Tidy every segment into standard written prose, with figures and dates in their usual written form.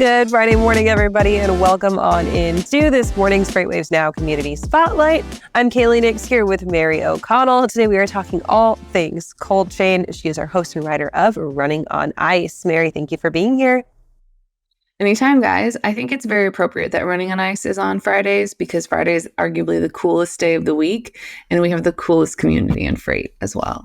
Good Friday morning, everybody, and welcome on into this morning's FreightWaves Now Community Spotlight. I'm Kaylee Nix here with Mary O'Connell. Today we are talking all things cold chain. She is our host and writer of Running on Ice. Mary, thank you for being here. Anytime, guys. I think it's very appropriate that Running on Ice is on Fridays because Friday is arguably the coolest day of the week, and we have the coolest community in freight as well.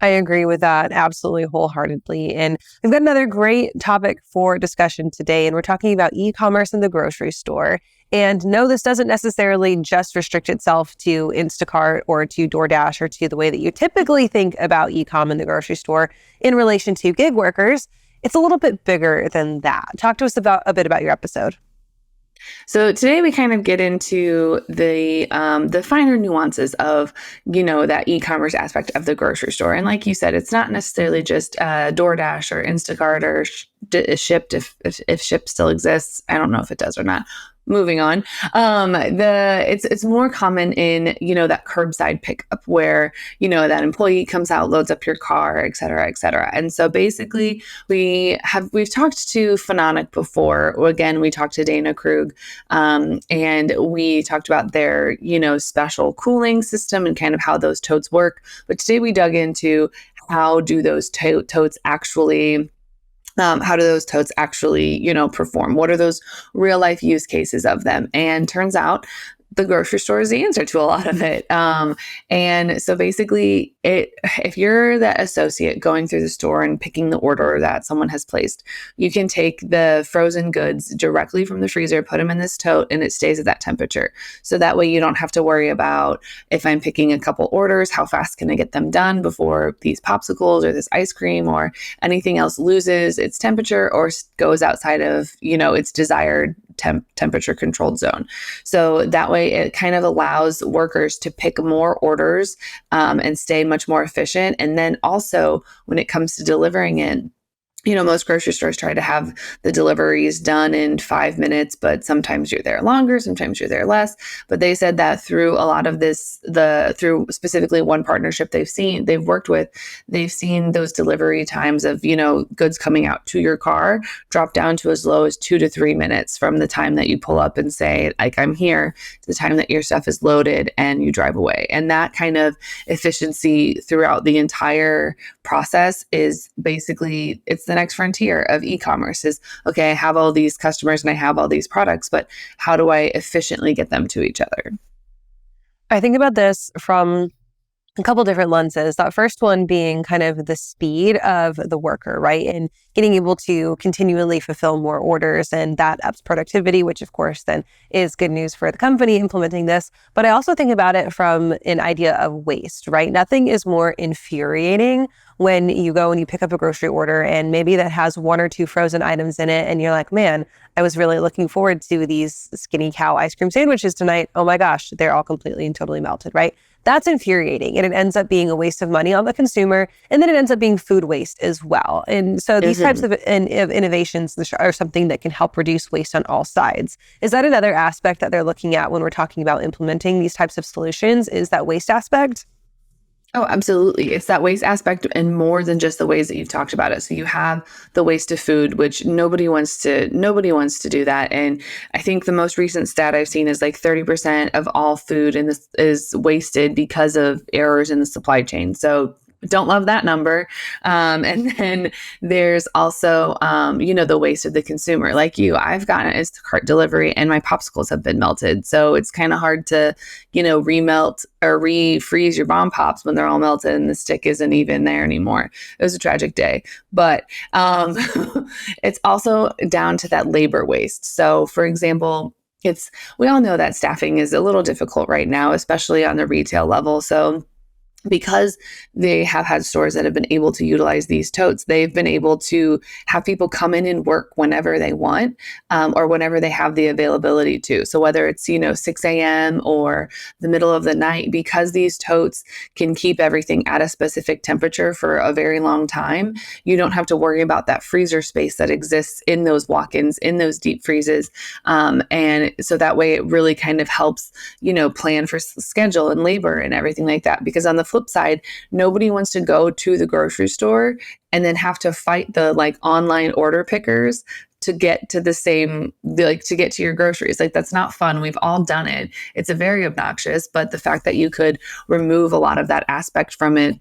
I agree with that absolutely wholeheartedly. And we've got another great topic for discussion today, and we're talking about e-commerce in the grocery store. And no, this doesn't necessarily just restrict itself to Instacart or to DoorDash or to the way that you typically think about e-com in the grocery store in relation to gig workers. It's a little bit bigger than that. Talk to us a bit about your episode. So today we kind of get into the finer nuances of, that e-commerce aspect of the grocery store. And like you said, it's not necessarily just DoorDash or Instacart or Shipt if Shipt still exists. I don't know if it does or not. Moving on, it's more common in, that curbside pickup where, that employee comes out, loads up your car, et cetera, et cetera. And so basically we've talked to Phononic before. Again, we talked to Dana Krug, and we talked about their, special cooling system and kind of how those totes work. But today we dug into how do those totes actually perform? What are those real life use cases of them? And turns out the grocery store is the answer to a lot of it. And so basically if you're that associate going through the store and picking the order that someone has placed, you can take the frozen goods directly from the freezer, put them in this tote, and it stays at that temperature. So that way you don't have to worry about if I'm picking a couple orders, how fast can I get them done before these popsicles or this ice cream or anything else loses its temperature or goes outside of, its desired temperature controlled zone. So that way it kind of allows workers to pick more orders and stay much more efficient. And then also when it comes to delivering it, most grocery stores try to have the deliveries done in 5 minutes, but sometimes you're there longer, sometimes you're there less. But they said that through a lot of this, through specifically one partnership they've worked with, they've seen those delivery times of, goods coming out to your car drop down to as low as 2 to 3 minutes from the time that you pull up and say, like, I'm here, to the time that your stuff is loaded and you drive away. And that kind of efficiency throughout the entire process is basically, it's the next frontier of e-commerce is, okay, I have all these customers and I have all these products, but how do I efficiently get them to each other? I think about this from a couple different lenses. That first one being kind of the speed of the worker, right? And getting able to continually fulfill more orders, and that ups productivity, which of course then is good news for the company implementing this. But I also think about it from an idea of waste, right? Nothing is more infuriating when you go and you pick up a grocery order and maybe that has 1 or 2 frozen items in it. And you're like, man, I was really looking forward to these Skinny Cow ice cream sandwiches tonight. Oh my gosh, they're all completely and totally melted, right? That's infuriating. And it ends up being a waste of money on the consumer. And then it ends up being food waste as well. And so these types of innovations are something that can help reduce waste on all sides. Is that another aspect that they're looking at when we're talking about implementing these types of solutions? Is that waste aspect? Oh, absolutely. It's that waste aspect and more than just the ways that you've talked about it. So you have the waste of food, which nobody wants to do that. And I think the most recent stat I've seen is like 30% of all food in this is wasted because of errors in the supply chain. So don't love that number. And then there's also, the waste of the consumer. Like I've gotten an Instacart delivery and my popsicles have been melted. So it's kind of hard to, remelt or refreeze your bomb pops when they're all melted and the stick isn't even there anymore. It was a tragic day. But it's also down to that labor waste. So for example, we all know that staffing is a little difficult right now, especially on the retail level. So because they have had stores that have been able to utilize these totes, they've been able to have people come in and work whenever they want, or whenever they have the availability to. So whether it's, 6 a.m. or the middle of the night, because these totes can keep everything at a specific temperature for a very long time, you don't have to worry about that freezer space that exists in those walk-ins, in those deep freezes. And so that way it really kind of helps, plan for schedule and labor and everything like that. Because on the flip side, nobody wants to go to the grocery store and then have to fight the online order pickers to get to the same, like to get to your groceries. Like that's not fun. We've all done it. It's a very obnoxious, but the fact that you could remove a lot of that aspect from it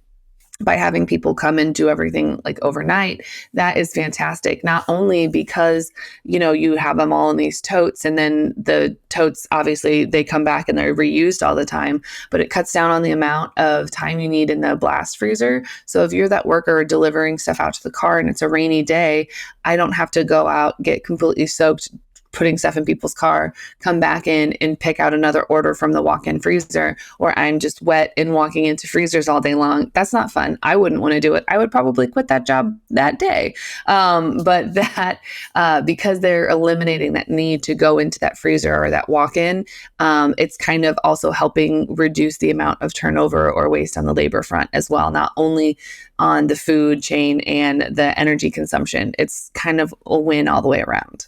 by having people come and do everything like overnight, that is fantastic. Not only because, you have them all in these totes, and then the totes, obviously they come back and they're reused all the time, but it cuts down on the amount of time you need in the blast freezer. So if you're that worker delivering stuff out to the car and it's a rainy day, I don't have to go out, get completely soaked, putting stuff in people's car, come back in and pick out another order from the walk-in freezer, or I'm just wet and walking into freezers all day long. That's not fun. I wouldn't want to do it. I would probably quit that job that day. But that, because they're eliminating that need to go into that freezer or that walk-in, it's kind of also helping reduce the amount of turnover or waste on the labor front as well, not only on the food chain and the energy consumption. It's kind of a win all the way around.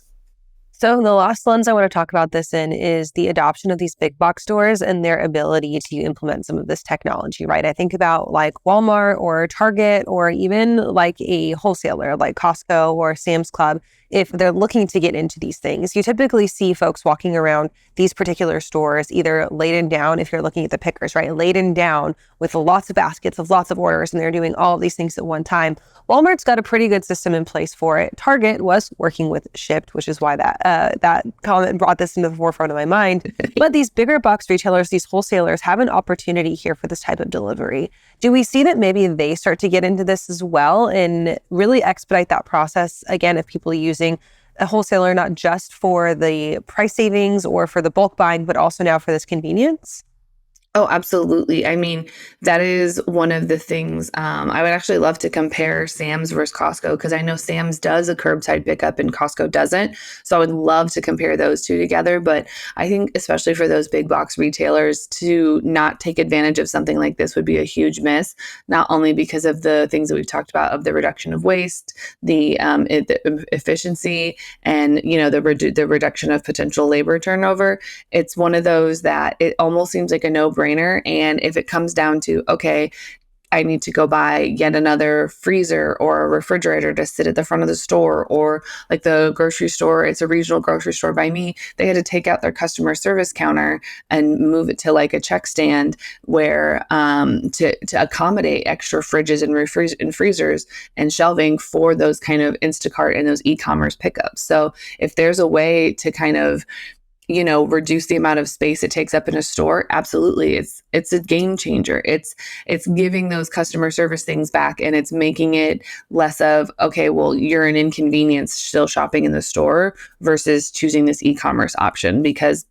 So the last lens I want to talk about this in is the adoption of these big box stores and their ability to implement some of this technology, right? I think about like Walmart or Target or even like a wholesaler like Costco or Sam's Club. If they're looking to get into these things, you typically see folks walking around these particular stores either laden down, if you're looking at the pickers, right? Laden down with lots of baskets of lots of orders, and they're doing all of these things at one time. Walmart's got a pretty good system in place for it. Target was working with Shipt, which is why that comment brought this into the forefront of my mind. But these bigger box retailers, these wholesalers, have an opportunity here for this type of delivery. Do we see that maybe they start to get into this as well and really expedite that process, again, if people are using a wholesaler not just for the price savings or for the bulk buying, but also now for this convenience? Oh, absolutely. I mean, that is one of the things. I would actually love to compare Sam's versus Costco, because I know Sam's does a curbside pickup and Costco doesn't. So I would love to compare those two together. But I think especially for those big box retailers, to not take advantage of something like this would be a huge miss, not only because of the things that we've talked about of the reduction of waste, the efficiency, and the reduction of potential labor turnover. It's one of those that it almost seems like a no-brainer. And if it comes down to, okay, I need to go buy yet another freezer or a refrigerator to sit at the front of the store, or like the grocery store, it's a regional grocery store by me, they had to take out their customer service counter and move it to like a check stand where to accommodate extra fridges and freezers and shelving for those kind of Instacart and those e-commerce pickups. So if there's a way to kind of reduce the amount of space it takes up in a store, absolutely. It's a game changer. It's giving those customer service things back, and it's making it less of, okay, well, you're an inconvenience still shopping in the store versus choosing this e-commerce option, because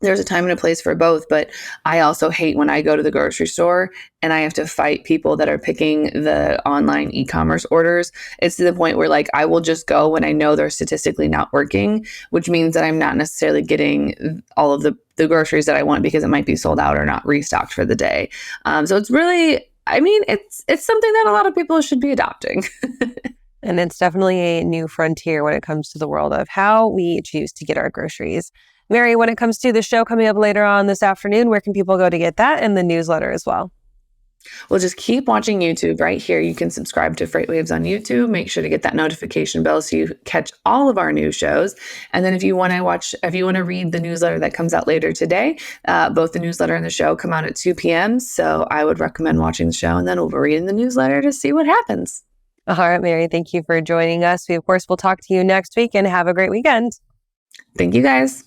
there's a time and a place for both. But I also hate when I go to the grocery store and I have to fight people that are picking the online e-commerce orders. It's to the point where like I will just go when I know they're statistically not working, which means that I'm not necessarily getting all of the groceries that I want because it might be sold out or not restocked for the day. So it's really, I mean, it's something that a lot of people should be adopting. And it's definitely a new frontier when it comes to the world of how we choose to get our groceries. Mary, when it comes to the show coming up later on this afternoon, where can people go to get that, and the newsletter as well? Well, just keep watching YouTube right here. You can subscribe to FreightWaves on YouTube. Make sure to get that notification bell so you catch all of our new shows. And then if you want to read the newsletter that comes out later today, both the newsletter and the show come out at 2 p.m. So I would recommend watching the show and then over reading the newsletter to see what happens. All right, Mary, thank you for joining us. We, of course, will talk to you next week, and have a great weekend. Thank you, guys.